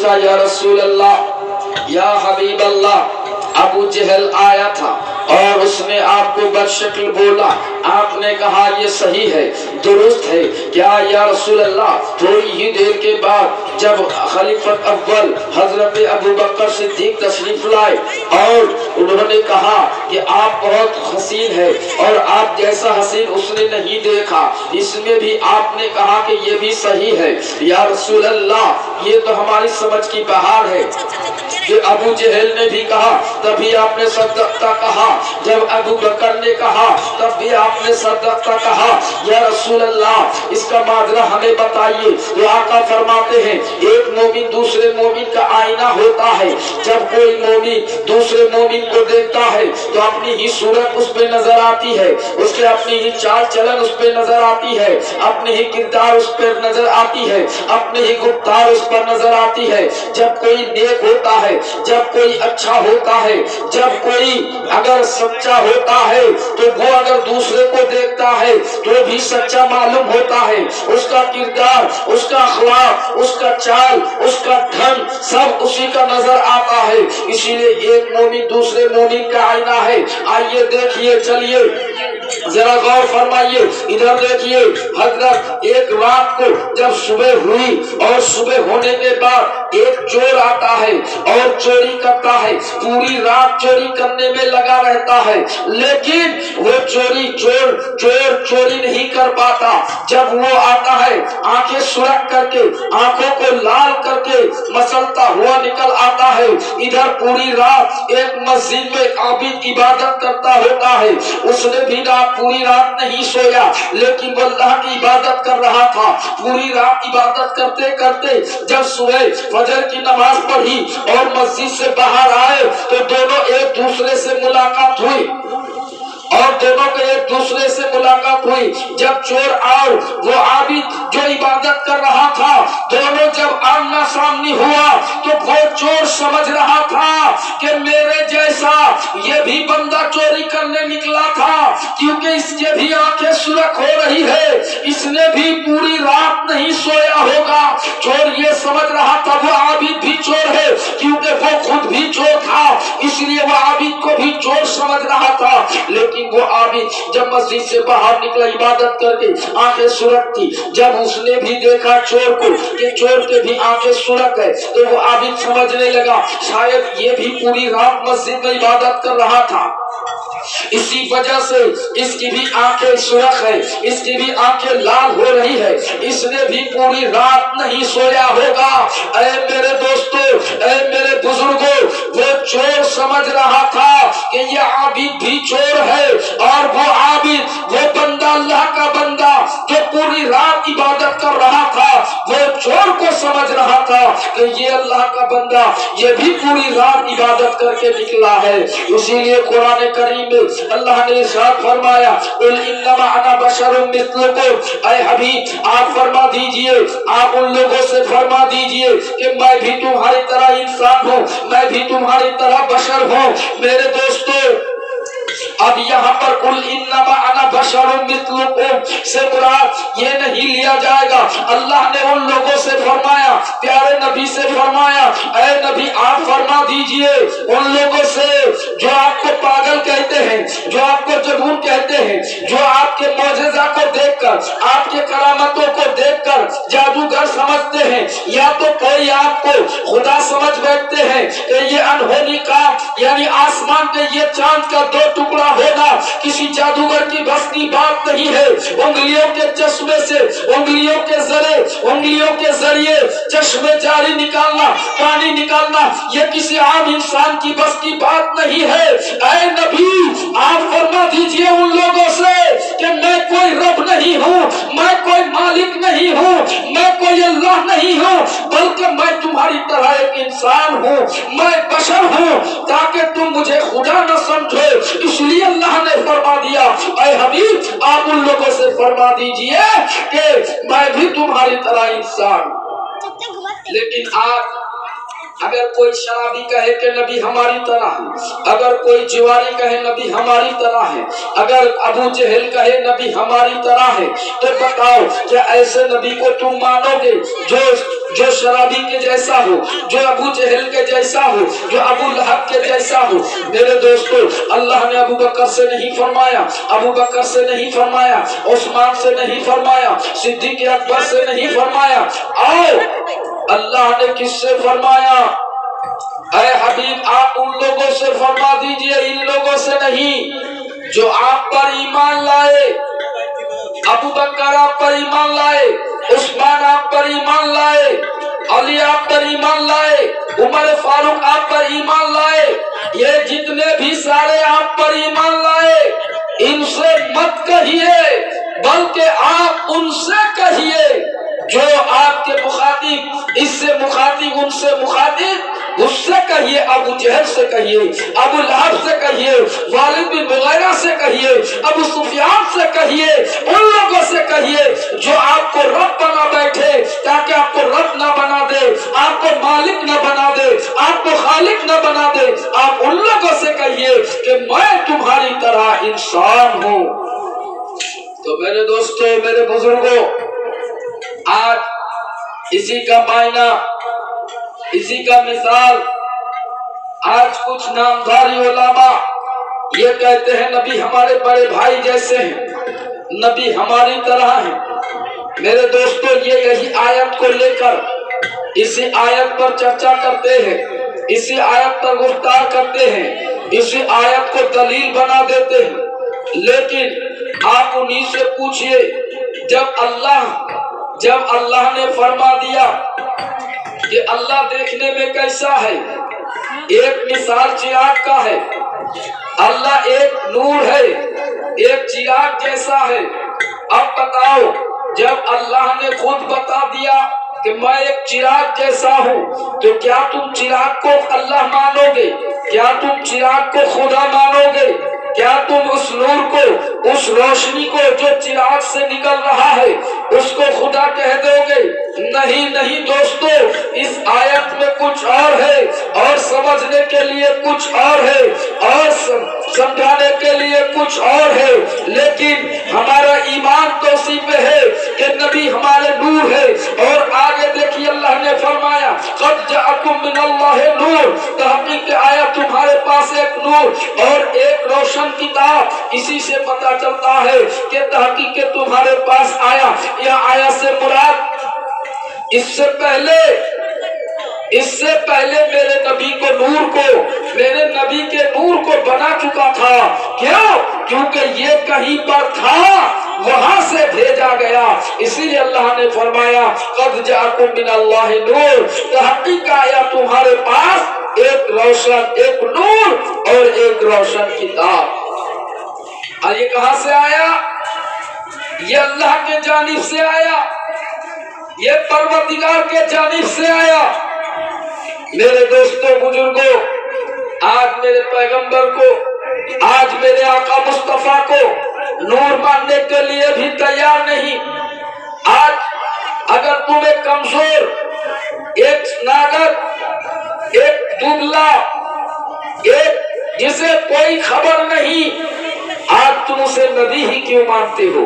پوچھا یا رسول اللہ یا حبیب اللہ ابو جہل آیا تھا اور اس نے آپ کو بدشکل بولا، آپ نے کہا یہ صحیح ہے، درست ہے کیا یا رسول اللہ؟ تھوڑی ہی دیر کے بعد جب خلیفۃ اول حضرت ابو بکر صدیق تشریف لائے اور انہوں نے کہا کہ آپ بہت حسین ہے اور آپ جیسا حسین اس نے نہیں دیکھا، اس میں بھی آپ نے کہا کہ یہ بھی صحیح ہے یا رسول اللہ یہ تو ہماری سمجھ کی بہار ہے۔ کہ ابو جہل نے بھی کہا تبھی آپ نے صدقتا کہا، جب ابو بکر نے کہا تب بھی آپ نے صدقتا کہا، یا رسول اللہ اس کا ماجرا ہمیں بتائیے۔ تو آقا فرماتے ہیں ایک مومن دوسرے مومن کا آئینہ ہوتا ہے، جب کوئی مومن دوسرے مومن کو دیکھتا ہے تو اپنی ہی صورت اس پہ نظر آتی ہے، اس کے اپنی ہی چال چلن اس پہ نظر آتی ہے، اپنی ہی کردار اس پہ نظر آتی ہے، اپنی ہی گفتار اس پر نظر آتی ہے۔ جب کوئی نیک ہوتا ہے، جب کوئی اچھا ہوتا ہے، جب کوئی اگر سچا ہوتا ہے تو وہ اگر دوسرے کو دیکھتا ہے تو بھی سچا معلوم ہوتا ہے، اس کا کردار، اس کا اخلاق، اس کا چال، اس کا ڈھنگ سب اسی کا نظر آتا ہے۔ اسی لیے ایک مومن دوسرے مومن کا آئینہ ہے۔ آئیے دیکھیے، چلیے ذرا غور فرمائیے، ادھر دیکھیے حضرت ایک رات کو جب صبح ہوئی اور صبح ہونے کے بعد ایک چور آتا ہے اور چوری کرتا ہے، پوری رات چوری کرنے میں لگا رہتا ہے، لیکن وہ چوری نہیں کر پاتا۔ جب وہ آتا ہے آنکھیں سرخ کر کے، آنکھوں کو لال کر کے مسلتا ہوا نکل آتا ہے۔ ادھر پوری رات ایک مسجد میں عابد عبادت کرتا ہوتا ہے، اس نے بھی پوری رات نہیں سویا لیکن وہ اللہ کی عبادت کر رہا تھا۔ پوری رات عبادت کرتے کرتے جب صبح فجر کی نماز پڑھی اور مسجد سے باہر آئے تو دونوں ایک دوسرے سے ملاقات ہوئی اور دونوں کو ایک دوسرے سے ملاقات ہوئی۔ جب چور اور وہ عابد جو عبادت کر رہا تھا دونوں جب آمنا سامنی ہوا تو وہ چور سمجھ رہا تھا کہ میرے جیسا یہ بھی بندہ چوری کرنے نکلا تھا، کیونکہ اس کے بھی آنکھیں سرخ ہو رہی ہے، اس نے بھی پوری رات نہیں سویا ہوگا۔ چور یہ سمجھ رہا تھا وہ عابد بھی چور ہے، کیونکہ وہ خود بھی چور تھا، اس لیے وہ عابد کو بھی چور سمجھ رہا تھا۔ لیکن وہ عابد جب مسجد سے باہر نکلا عبادت کر کے، آنکھیں سرخ تھی، جب اس نے بھی دیکھا چور کو کہ چور کے بھی آنکھیں سرخ ہے تو وہ عابد سمجھنے لگا شاید یہ بھی پوری رات مسجد میں عبادت کر رہا تھا، اسی وجہ سے اس کی بھی آنکھیں سرخ ہے، اس کی بھی آنکھیں لال ہو رہی ہے، اس نے بھی پوری رات نہیں سویا ہوگا۔ اے میرے دوستو، اے میرے بزرگوں، وہ چور سمجھ رہا تھا کہ یہ عابد بھی چور ہے، اور وہ عابد، وہ بندہ اللہ کا بندہ جو پوری رات عبادت کر رہا تھا، وہ چور کو سمجھ رہا تھا کہ یہ اللہ کا بندہ یہ بھی پوری رات عبادت کر کے نکلا ہے۔ اسی لیے قرآن کریم اللہ نے ارشاد فرمایا قل انما انا بشر مثلکم، اے حبیب آپ فرما دیجئے، آپ ان لوگوں سے فرما دیجئے کہ میں بھی تمہاری طرح انسان ہوں، میں بھی تمہاری طرح بشر ہوں۔ میرے دوستو اب یہاں پر قل انما انا بشر مثلکم سے مراد یہ نہیں لیا جائے گا۔ اللہ نے ان لوگوں سے فرمایا، پیارے نبی سے فرمایا اے نبی آپ فرما دیجئے ان لوگوں سے جو آپ کو پاگل کہتے ہیں، جو آپ کو جنون کہتے ہیں، جو آپ کے معجزہ کو دیکھ کر، آپ کے کرامتوں کو دیکھ کر جادوگر سمجھتے ہیں، یا تو کوئی آپ کو خدا سمجھ بیٹھتے ہیں کہ یہ انہونی کا یعنی آسمان کے یہ چاند کا دو ٹکڑا ہونا کسی جادوگر کی بس کی بات نہیں ہے۔ انگلیوں کے چشمے سے انگلیوں کے ذریعے چشمے جاری نکالنا، پانی نکالنا، یہ کسی عام انسان کی بس کی بات نہیں ہے۔ اے نبی آپ فرما دیجئے ان لوگوں سے کہ میں کوئی رب نہیں ہوں، میں کوئی مالک نہیں ہوں، میں کوئی اللہ نہیں ہوں، بلکہ میں تمہاری طرح ایک انسان ہوں، میں بشر ہوں، تاکہ تم مجھے خدا نہ سمجھو۔ اس لیے اللہ نے فرما دیا اے حبیب آپ ان لوگوں سے فرما دیجئے کہ میں بھی تمہاری طرح انسان ہوں۔ لیکن اگر کوئی شرابی کہے کہ نبی ہماری طرح ہے، اگر کوئی جواری کہے نبی ہماری طرح ہے، اگر ابو جہل کہے نبی ہماری طرح ہے، تو بتاؤ کہ ایسے نبی کو تم مانو گے جو شرابی کے جیسا ہو، جو ابو جہل کے جیسا ہو، جو ابو لہب کے جیسا ہو؟ میرے دوستو، اللہ نے ابو بکر سے نہیں فرمایا، ابو بکر سے نہیں فرمایا، عثمان سے نہیں فرمایا، صدیق اکبر سے نہیں فرمایا، آؤ اللہ نے کس سے فرمایا؟ اے حبیب آپ ان لوگوں سے فرما دیجئے، ان لوگوں سے نہیں جو آپ پر ایمان لائے۔ ابو بکر آپ پر ایمان لائے، عثمان آپ پر ایمان لائے، علی آپ پر ایمان لائے، عمر فاروق آپ پر ایمان لائے، یہ جتنے بھی سارے آپ پر ایمان لائے، ان سے مت کہیے بلکہ آپ ان سے کہیے جو آپ کے مخاطب، اس سے مخاطب، ان سے مخاطب، اس سے کہیے، ابو جہل سے کہیے، ابو لہب سے کہیے، والد بن مغیرہ سے کہیے، ابو سفیان سے کہیے، ان لوگوں سے کہیے جو آپ کو رب بنا بیٹھے تاکہ آپ کو رب نہ بنا دے، آپ کو مالک نہ بنا دے، آپ کو خالق نہ بنا دے۔ آپ ان لوگوں سے کہیے کہ میں تمہاری طرح انسان ہوں۔ تو میرے دوستو، میرے بزرگوں، آج اسی کا معنی، اسی کا مثال، آج کچھ نامداری علماء یہ کہتے ہیں نبی ہمارے بڑے بھائی جیسے ہیں، نبی ہماری طرح ہیں۔ میرے دوستو، یہ یہی آیت کو لے کر اسی آیت پر چرچا کرتے ہیں، اسی آیت پر گفتگو کرتے ہیں، اسی آیت کو دلیل بنا دیتے ہیں۔ لیکن آپ انہی سے پوچھئے، جب اللہ نے فرما دیا کہ اللہ دیکھنے میں کیسا ہے، ایک مثال چراغ کا ہے، اللہ ایک نور ہے، ایک چراغ جیسا ہے۔ اب بتاؤ، جب اللہ نے خود بتا دیا کہ میں ایک چراغ جیسا ہوں، تو کیا تم چراغ کو اللہ مانو گے؟ کیا تم چراغ کو خدا مانو گے؟ کیا تم اس نور کو، اس روشنی کو جو چراغ سے نکل رہا ہے، اس کو خدا کہہ دو گے؟ نہیں نہیں دوستو، اس آیت میں کچھ اور ہے، اور سمجھنے کے لیے کچھ اور ہے، اور سمجھانے کے لیے کچھ اور ہے۔ لیکن ہمارا ایمان تو اسی پہ ہے کہ نبی ہمارے نور ہے۔ اور آگے دیکھیے اللہ نے فرمایا قد جاءکم من اللہ نور، تحقیق کہ آیا تمہارے پاس ایک نور اور ایک روشن کتاب۔ اسی سے پتہ چلتا ہے کہ تحقیق کہ تمہارے پاس آیا، یا آیا سے مراد اس سے پہلے میرے نبی کو، نور کو، میرے نبی کے نور کو بنا چکا تھا۔ کیوں؟ کیونکہ یہ کہیں پر تھا، وہاں سے بھیجا گیا۔ اسی لیے اللہ نے فرمایا قد جاءکم من اللہ نور، تحقیق آیا تمہارے پاس ایک روشن، ایک نور اور ایک روشن کتاب۔ اور یہ کہاں سے آیا؟ یہ اللہ کے جانب سے آیا، یہ پروردگار کے جانب سے آیا۔ میرے دوستو بزرگوں، آج میرے پیغمبر کو، آج میرے آقا مصطفیٰ کو نور ماننے کے لیے بھی تیار نہیں۔ آج اگر تم ایک کمزور، ایک ناگر، ایک دبلا، ایک جسے کوئی خبر نہیں، آج تم اسے نبی ہی کیوں مانتے ہو؟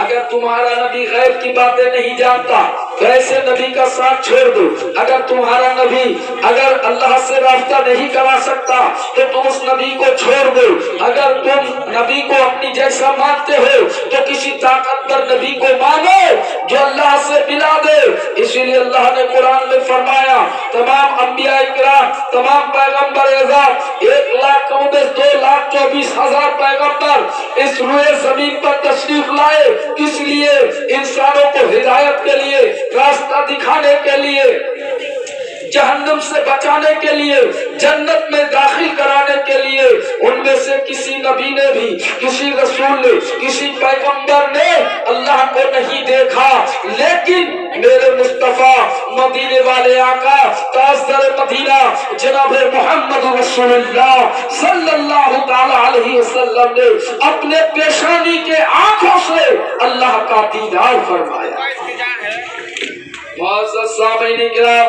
اگر تمہارا نبی غیب کی باتیں نہیں جانتا تو ایسے نبی کا ساتھ چھوڑ دو۔ اگر تمہارا نبی اگر اللہ سے رابطہ نہیں کرا سکتا تو تم اس نبی کو چھوڑ دو۔ اگر تم نبی کو اپنی جیسا مانتے ہو تو کسی طاقتور نبی کو مانو جو اللہ سے ملا دے۔ اسی لیے اللہ نے قرآن میں فرمایا تمام انبیاء کرام، تمام پیغمبر اعظام، 1,24,000 پیغمبر اس روئے زمین پر تشریف لائے، کس لیے؟ انسانوں کو ہدایت کے لیے، راستہ دکھانے کے لیے، جہنم سے بچانے کے لیے، جنت میں داخل کرانے کے لیے۔ ان میں سے کسی نبی نے بھی، کسی رسول نے، کسی پیغمبر نے اللہ کو نہیں دیکھا، لیکن میرے مصطفیٰ مدینے والے آقا تاجدار مدینہ جناب محمد رسول اللہ صلی اللہ تعالی علیہ وسلم نے اپنے پیشانی کے آنکھوں سے اللہ کا دیدار فرمایا۔ معزز سامعین کرام،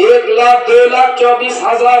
1,02,24,000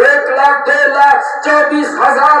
1,02,24,000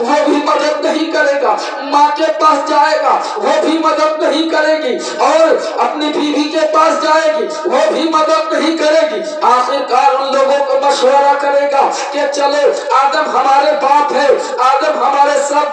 وہ بھی مدد نہیں کرے گا، ماں کے پاس جائے گا وہ بھی مدد نہیں کرے گی، اور اپنی بیوی کے پاس جائے گی وہ بھی مدد نہیں کرے گی۔ آخرکار ان لوگوں کو مشورہ کرے گا کہ چلو آدم ہمارے باپ ہے، آدم ہمارے سب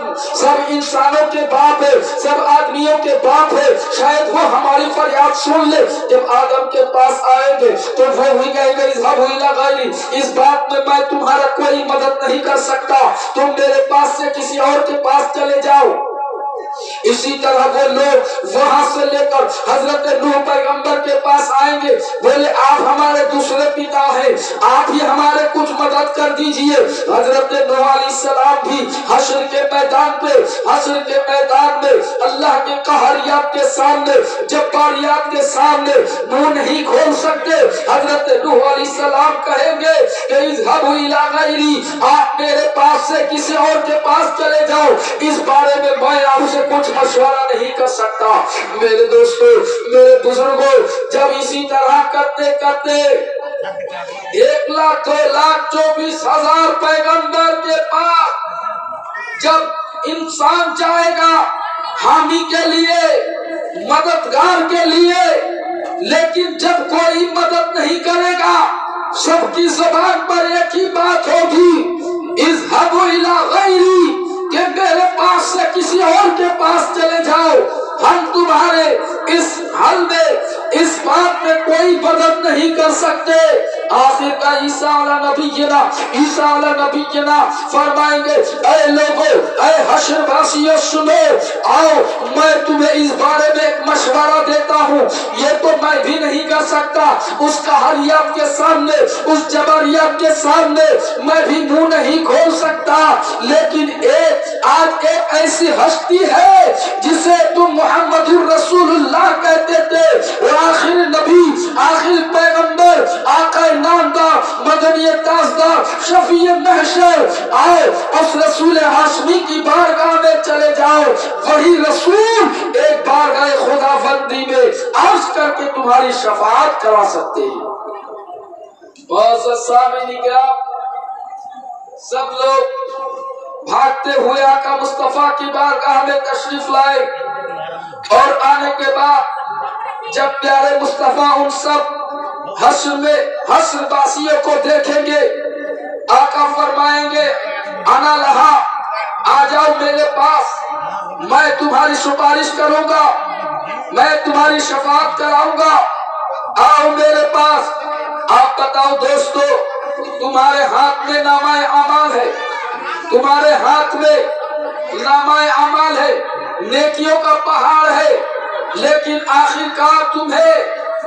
انسانوں کے باپ ہے، سب آدمیوں کے باپ ہے، شاید وہ ہماری فریاد سن لے۔ جب آدم کے پاس آئیں گے تو وہ بھی کہے گا اذهبوا الى غیری، اس بات میں تمہارا کوئی مدد نہیں کر سکتا، تم میرے پاس سے کسی اور کے پاس چلے جاؤ۔ اسی طرح وہ لوگ وہاں سے لے کر حضرت نوح پیغمبر کے پاس آئیں گے، بولے آپ ہمارے دوسرے پتا ہیں، آپ ہی ہمارے کچھ مدد کر دیجئے۔ حضرت نوح علیہ السلام بھی حشر کے میدان میں اللہ کے قہریات کے سامنے، جباریات کے سامنے منہ نہیں کھول سکتے۔ حضرت نوح علیہ السلام کہیں گے کہ اذهبوا الى غیری، آپ میرے پاس سے کسی اور کے پاس چلے جاؤ، اس بارے میں میں آپ سے کچھ مشورہ نہیں کر سکتا۔ میرے دوستو، میرے بزرگوں، جب اسی طرح کرتے کرتے 1,02,24,000 پیغمبر کے پاس جب انسان جائے گا حامی کے لیے، مددگار کے لیے، لیکن جب کوئی مدد نہیں کرے گا، سب کی زبان پر ایک ہی بات ہوگی اذهبوا الى غیری، کہ میرے پاس سے کسی اور کے پاس چلے جاؤ، ہم تمہارے اس حل میں، اس بات میں کوئی مدد نہیں کر سکتے۔ آخر کا عیسیٰ علیہ نبینا فرمائیں گے اے لوگوں، اے حشر واسیوں سنو، آؤ میں تمہیں اس بارے میں ایک مشورہ دیتا ہوں، یہ تو میں بھی نہیں کر سکتا، اس قہریات کے سامنے، اس جبریات کے سامنے میں بھی منہ نہیں کھول سکتا، لیکن آج ایک ایسی ہستی ہے جسے تم محمد الرسول اللہ کہتے تھے، اور آخر نبی، آخر پیغمبر، آقا نامدار، مدنی تاجدار، شفیع محشر، آؤ اس رسول ہاشمی کی بارگاہ میں چلے جاؤ، وہی رسول ایک بارگاہ خداوندی میں عرض کر کے تمہاری شفاعت کرا سکتے ہیں۔ بہت سامنے کیا سب لوگ بھاگتے ہوئے آقا مصطفیٰ کی بارگاہ میں تشریف لائے، اور آنے کے بعد جب پیارے مصطفیٰ ان سب حشر باسیوں کو دیکھیں گے، آقا فرمائیں گے انا لہا، آ جاؤ میرے پاس، میں تمہاری سفارش کروں گا، میں تمہاری شفاعت کراؤں گا، آؤ میرے پاس۔ آپ بتاؤ دوستو، تمہارے ہاتھ میں نامہ اعمال ہے، تمہارے ہاتھ میں نامہ اعمال ہے، نیکیوں کا پہاڑ ہے، لیکن آخرکار تمہیں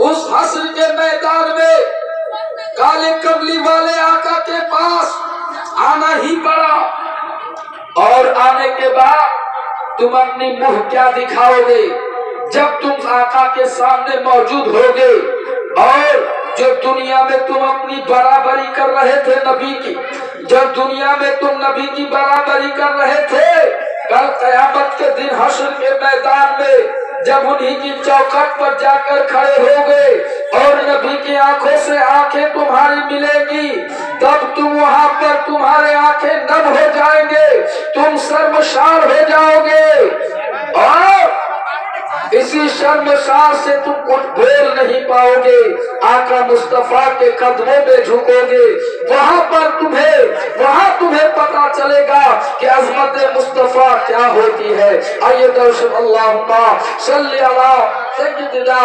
اس حشر کے میدان میں کالے کملی والے آقا کے پاس آنا ہی پڑا، اور آنے کے بعد تم اپنی منہ کیا دکھاؤ گے جب تم آقا کے سامنے موجود ہوگے، اور جو دنیا میں تم اپنی برابری کر رہے تھے نبی کی، جب دنیا میں تم نبی کی برابری کر رہے تھے، کل قیامت کے دن حشر کے میدان میں جب انہی کی چوکھٹ پر جا کر کھڑے ہو گئے اور نبی کی آنکھوں سے آنکھیں تمہاری ملے گی، تب تم وہاں پر تمہارے آنکھیں نم ہو جائیں گے، تم شرمسار ہو جاؤ گے، اور اسی شرمسار سے تم کچھ بول نہیں پاؤ گے، آقا مصطفیٰ کے قدموں میں جھکو گے، وہاں تمہیں پتا چلے گا کہ عظمت مصطفیٰ کیا ہوتی ہے۔ آئیے درشن اللہم صلی علی سیدنا